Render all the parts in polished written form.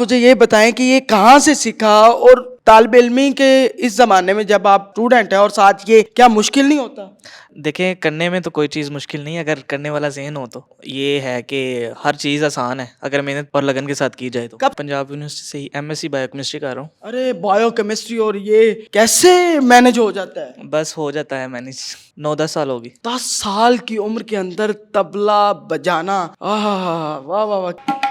मुझे ये बताएं कि ये कहाँ से सीखा और तालिब इल्मी के इस ज़माने में जब आप स्टूडेंट हैं और साथ ये क्या मुश्किल नहीं होता? देखें, करने में तो कोई चीज़ मुश्किल नहीं है अगर करने वाला ज़हन हो तो। ये है कि हर चीज़ आसान है अगर मेहनत और लगन के साथ की जाए तो। कब? पंजाब यूनिवर्सिटी से ही एमएससी बायोकेमिस्ट्री कर रहा हूँ। अरे बायोकेमिस्ट्री, और ये कैसे मैनेज हो जाता है? बस हो जाता है मैनेज। 9-10 साल होगी। 10 साल की उम्र के अंदर तबला बजाना, आहा, वाह वाह वाह।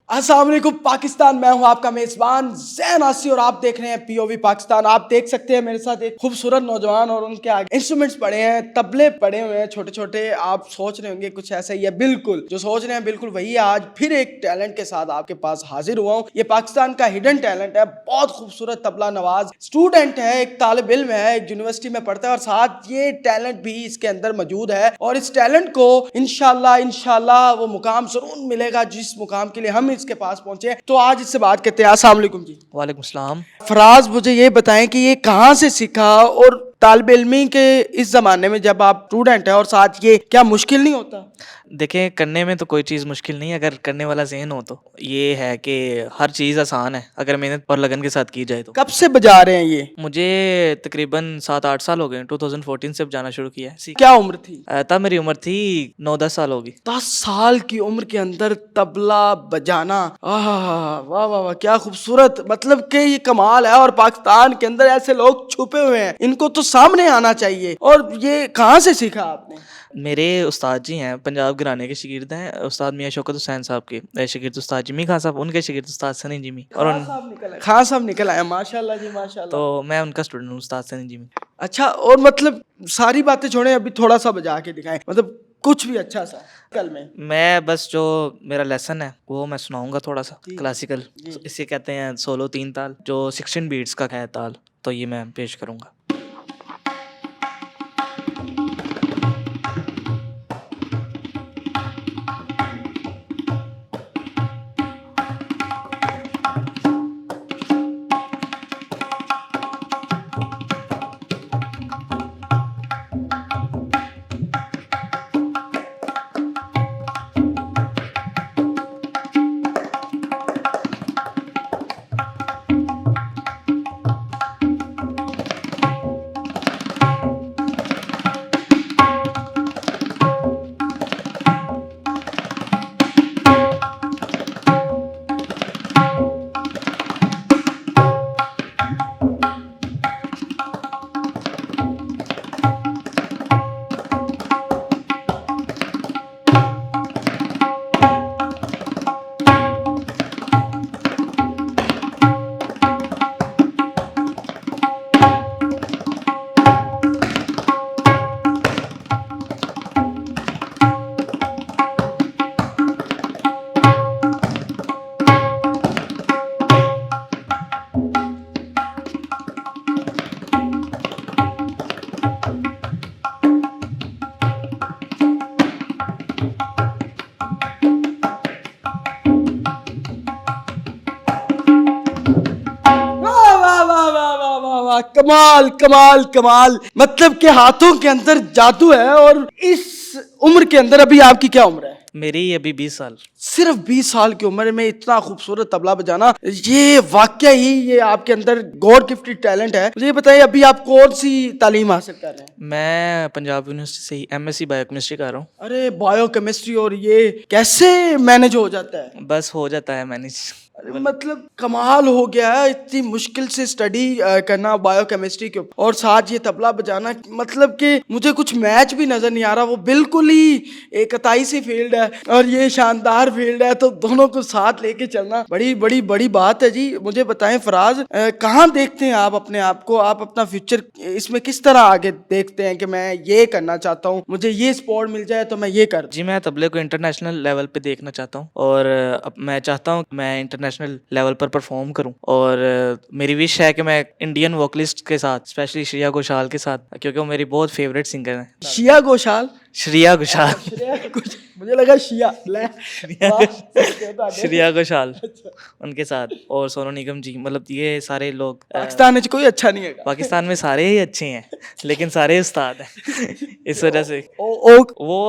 अस्सलाम वालेकुम पाकिस्तान, मैं हूं आपका मेजबान ज़ैन आसी और आप देख रहे हैं पीओवी पाकिस्तान। आप देख सकते हैं मेरे साथ एक खूबसूरत नौजवान और उनके आगे इंस्ट्रूमेंट्स पड़े हैं, तबले पड़े हुए हैं छोटे छोटे। आप सोच रहे होंगे कुछ ऐसा ही है, बिल्कुल जो सोच रहे हैं बिल्कुल वही है। आज फिर एक टैलेंट के साथ आपके पास हाजिर हुआ हूँ। ये पाकिस्तान का हिडन टैलेंट है, बहुत खूबसूरत तबला नवाज स्टूडेंट है, एक तालिब इल्म है, एक यूनिवर्सिटी में पढ़ता है और साथ ये टैलेंट भी इसके अंदर मौजूद है। और इस टैलेंट को इंशाल्लाह इंशाल्लाह वो मुकाम जरूर मिलेगा जिस मुकाम के लिए हम इसके पास पहुंचे। तो आज इससे बात करते हैं। अस्सलाम वालेकुम जी। वालेकुम सलाम। फराज, मुझे ये बताएं कि ये कहाँ से सीखा और तालिब इल्मी के इस जमाने में जब आप स्टूडेंट हैं और साथ ये क्या मुश्किल नहीं होता? देखें, करने में तो कोई चीज़ मुश्किल नहीं है अगर करने वाला ज़हन हो तो। ये है कि हर चीज़ आसान है अगर मेहनत और लगन के साथ की जाए तो। कब से बजा रहे हैं ये? मुझे तकरीबन 7-8 साल हो गए। 2014 से बजाना शुरू किया है। क्या उम्र थी? तब मेरी उम्र थी 9-10 साल होगी। 10 साल की उम्र के अंदर तबला बजाना, आहा, वाह वाह वाह, क्या खूबसूरत। मतलब कि ये कमाल है और पाकिस्तान के अंदर ऐसे लोग छुपे हुए हैं, इनको तो सामने आना चाहिए। और ये कहाँ से सीखा आपने? मेरे उस्ताद जी हैं, पंजाब घराने के शागिर्द हैं, उस्ताद मियाँ शौकत हुसैन साहब के शागिर्द उस्ताद जिमी खान साहब, उनके शागिर्द उस्ताद सनी जिमी और खान साहब निकल आए, माशाल्लाह जी माशाल्लाह। तो मैं उनका स्टूडेंट हूँ, उस्ताद सनी जिमी। अच्छा, और मतलब सारी बातें छोड़ें, अभी थोड़ा सा बजा के दिखाएं, मतलब कुछ भी अच्छा सा कल में। मैं बस जो मेरा लेसन है वो मैं सुनाऊंगा थोड़ा सा जी, क्लासिकल। जी। इसे कहते हैं सोलो 3 ताल, जो 16 बीट्स का है ताल, तो ये मैं पेश करूंगा। वाह वाह वाह वाह वाह वाह वाह, कमाल कमाल कमाल। मतलब के हाथों के अंदर जादू है। और इस उम्र के अंदर, अभी आपकी क्या उम्र है? मेरी अभी 20 साल। सिर्फ 20 साल की उम्र में इतना खूबसूरत तबला बजाना, ये वाकया ही ये आपके अंदर गॉड गिफ्टेड टैलेंट है। मुझे ये बताइए, अभी आप कौन सी तालीम हासिल कर रहे हैं? मैं पंजाब यूनिवर्सिटी से ही एमएससी बायोकेमिस्ट्री कर रहा हूँ। अरे बायोकेमिस्ट्री, और ये कैसे मैनेज हो जाता है? बस हो जाता है मैनेज। अरे मतलब कमाल हो गया है, इतनी मुश्किल से स्टडी करना बायोकेमिस्ट्री के ऊपर और साथ ये तबला बजाना। मतलब कि मुझे कुछ मैच भी नजर नहीं आ रहा, वो बिल्कुल ही एक कताई सी फील्ड है और ये शानदार फील्ड है, तो दोनों को साथ लेके चलना बड़ी बड़ी बड़ी बात है जी। मुझे बताएं फराज, कहाँ देखते हैं आप अपने आप को? आप अपना फ्यूचर इसमें किस तरह आगे देखते हैं कि मैं ये करना चाहता हूँ, मुझे ये स्पॉट मिल जाए तो मैं ये कर? जी, मैं तबले को इंटरनेशनल लेवल पे देखना चाहता हूँ और अब मैं चाहता हूँ मैं इंटरनेशनल लेवल पर परफॉर्म करूँ। और मेरी विश है कि मैं इंडियन वोकलिस्ट के साथ, स्पेशली श्रेया घोषाल के साथ, क्योंकि वो मेरी बहुत फेवरेट सिंगर हैं। श्रेया घोषाल? श्रेया घोषाल। श्रेया मुझे लगा शिया ले वाह, श्रेया घोषाल उनके साथ और सोनू निगम जी, मतलब ये सारे लोग पाकिस्तान में कोई अच्छा नहीं है पाकिस्तान में सारे ही अच्छे हैं लेकिन सारे उस्ताद हैं इस वजह से ओ वो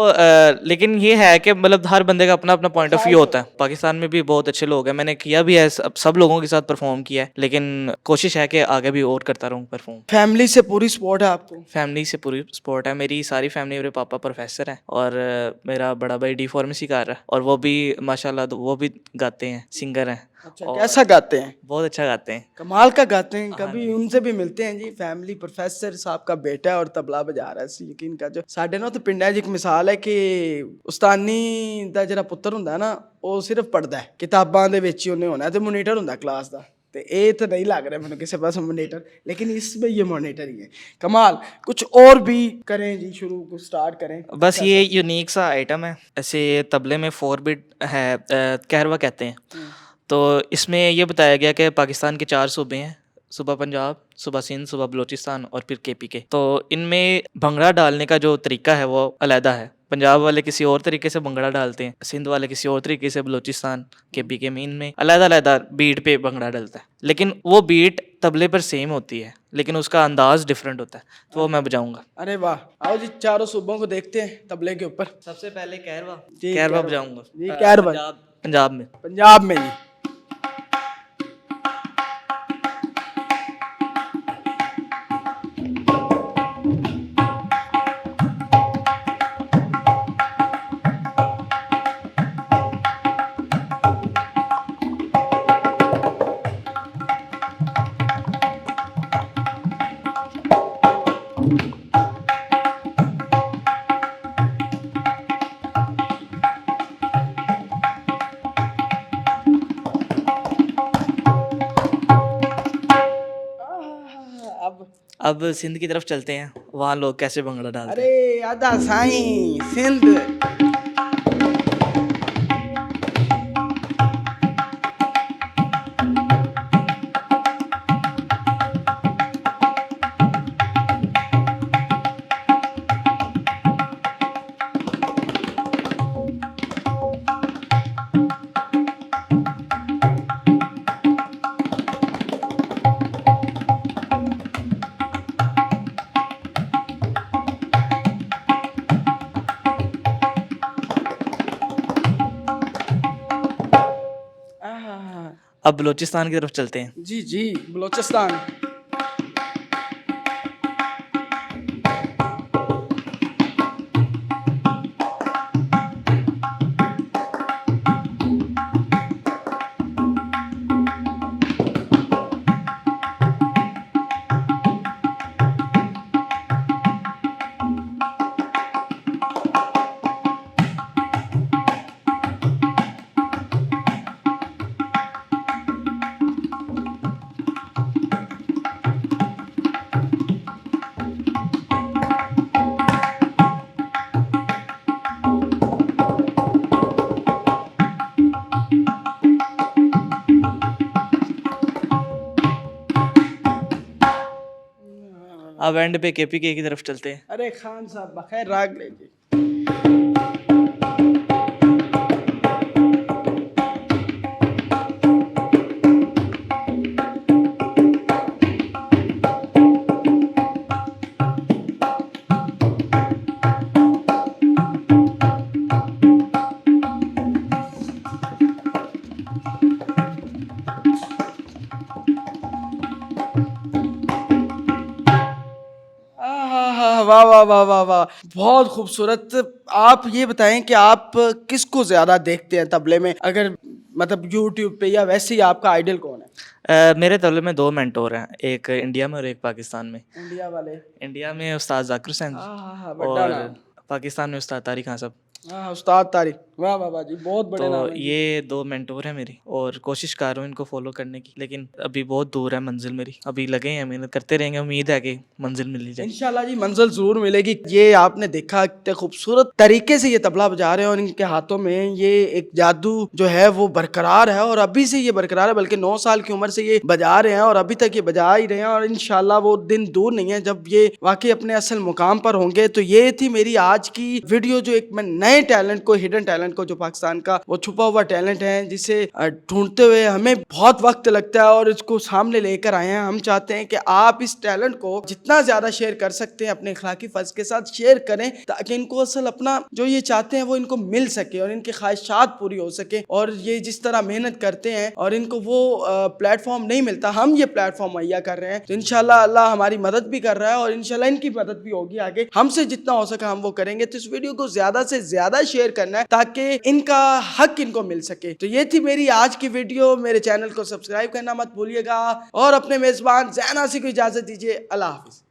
लेकिन ये है कि मतलब हर बंदे का अपना अपना पॉइंट ऑफ व्यू होता है। पाकिस्तान में भी बहुत अच्छे लोग हैं, मैंने किया भी है, सब लोगों के साथ परफॉर्म किया है, लेकिन कोशिश है कि आगे भी और करता रहूँ परफॉर्म। फैमिली से पूरी सपोर्ट है आपको? फैमिली से पूरी सपोर्ट है, मेरी सारी फैमिली, मेरे पापा प्रोफेसर हैं और मेरा बड़ा भाई डी फार्मेसी कर रहा है और वो भी माशाल्लाह वो भी गाते हैं, सिंगर हैं। अच्छा, कैसा गाते हैं? बहुत अच्छा गाते हैं, कमाल का गाते हैं। कभी उनसे भी मिलते हैं जी। फैमिली प्रोफेसर साहब का बेटा है और तबला बजा रहा है। यकीन का जो साढ़े ना तो पिंडा जी एक मिसाल है कि उस्तानी ਦਾ ਜਿਹੜਾ ਪੁੱਤਰ ਹੁੰਦਾ ਨਾ ਉਹ ਸਿਰਫ ਪੜਦਾ ਹੈ, ਕਿਤਾਬਾਂ ਦੇ ਵਿੱਚ ਹੀ ਉਹਨੇ ਹੋਣਾ ਤੇ ਮੋਨੀਟਰ ਹੁੰਦਾ ਕਲਾਸ ਦਾ। तो ये तो नहीं लग रहा है मैंने किसी पास मॉनिटर, लेकिन इसमें ये मॉनिटर ही है। कमाल, कुछ और भी करें जी, शुरू को स्टार्ट करें। बस ये यूनिक सा आइटम है, ऐसे तबले में 4 बिट है, कहरवा कहते हैं। तो इसमें ये बताया गया कि पाकिस्तान के 4 सूबे हैं, सुबह पंजाब, सुबह सिंध, सुबह बलूचिस्तान और फिर केपी के। तो इनमें भंगड़ा डालने का जो तरीका है वो अलहदा है। पंजाब वाले किसी और तरीके से भंगड़ा डालते हैं, सिंध वाले किसी और तरीके से, बलूचिस्तान केपी के में इनमें अलग-अलग बीट पे भंगड़ा डलता है, लेकिन वो बीट तबले पर सेम होती है लेकिन उसका अंदाज डिफरेंट होता है। तो वो मैं बजाऊंगा। अरे वाह, आओ जी चारों सूबों को देखते हैं तबले के ऊपर। सबसे पहले कहरवा कहरवा बजाऊंगा जी। कहरवा पंजाब में जी। अब सिंध की तरफ चलते हैं, वहाँ लोग कैसे भंगड़ा डालते हैं। अरे आदा साईं सिंध। अब बलूचिस्तान की तरफ चलते हैं। जी जी, बलूचिस्तान। अब एंड पे केपी के की तरफ चलते हैं। अरे खान साहब बखैर राग लीजिए। वाह वाह वाह वाह वाह, बहुत खूबसूरत। आप ये बताएं कि आप किसको ज्यादा देखते हैं तबले में, अगर मतलब यूट्यूब पे या वैसे ही आपका आइडल कौन है? मेरे तबले में 2 मेंटोर हैं, एक इंडिया में और एक पाकिस्तान में। इंडिया वाले? इंडिया में उस्ताद जाकिर हुसैन और पाकिस्तान में उस्ताद तारिक खान साहब। उस्ताद तारिक, वाह वाह वाह जी, बहुत बड़े तो नाम हैं। ये 2 मेंटोर हैं मेरी और कोशिश कर रहा हूँ इनको फॉलो करने की, लेकिन अभी बहुत दूर है मंजिल मेरी। अभी लगे हैं, मेहनत करते रहेंगे, उम्मीद है कि मंजिल मिल जाए इंशाल्लाह जी, मंजिल जरूर मिलेगी। ये आपने देखा कितने खूबसूरत तरीके से ये तबला बजा रहे हैं और इनके हाथों में ये एक जादू जो है वो बरकरार है और अभी से ये बरकरार है, बल्कि 9 साल की उम्र से ये बजा रहे हैं और अभी तक ये बजा ही रहे हैं और इंशाल्लाह वो दिन दूर नहीं है जब ये वाकई अपने असल मुकाम पर होंगे। तो ये थी मेरी आज की वीडियो, जो एक मैं नए टैलेंट को, हिडन टैलेंट को, जो पाकिस्तान का वो छुपा हुआ टैलेंट है जिसे ढूंढते हुए हमें बहुत वक्त लगता है और इसको सामने लेकर आए हैं। हम चाहते हैं कि आप इस टैलेंट को जितना ज्यादा शेयर कर सकते हैं अपने अखलाकी फर्ज के साथ शेयर करें, ताकि इनको असल अपना जो ये चाहते हैं वो इनको मिल सके और इनकी ख्वाहिशात पूरी हो सके। और ये जिस तरह मेहनत करते हैं और इनको वो प्लेटफॉर्म नहीं मिलता, हम ये प्लेटफॉर्म मुहैया कर रहे हैं, तो इंशाल्लाह अल्लाह हमारी मदद भी कर रहा है और इंशाल्लाह इनकी मदद भी होगी आगे। हमसे जितना हो सका हम वो करेंगे। तो इस वीडियो को ज्यादा से ज्यादा शेयर करना है ताकि इनका हक इनको मिल सके। तो ये थी मेरी आज की वीडियो। मेरे चैनल को सब्सक्राइब करना मत भूलिएगा और अपने मेजबान ज़ैन आसिफ को इजाजत दीजिए। अल्लाह हाफिज।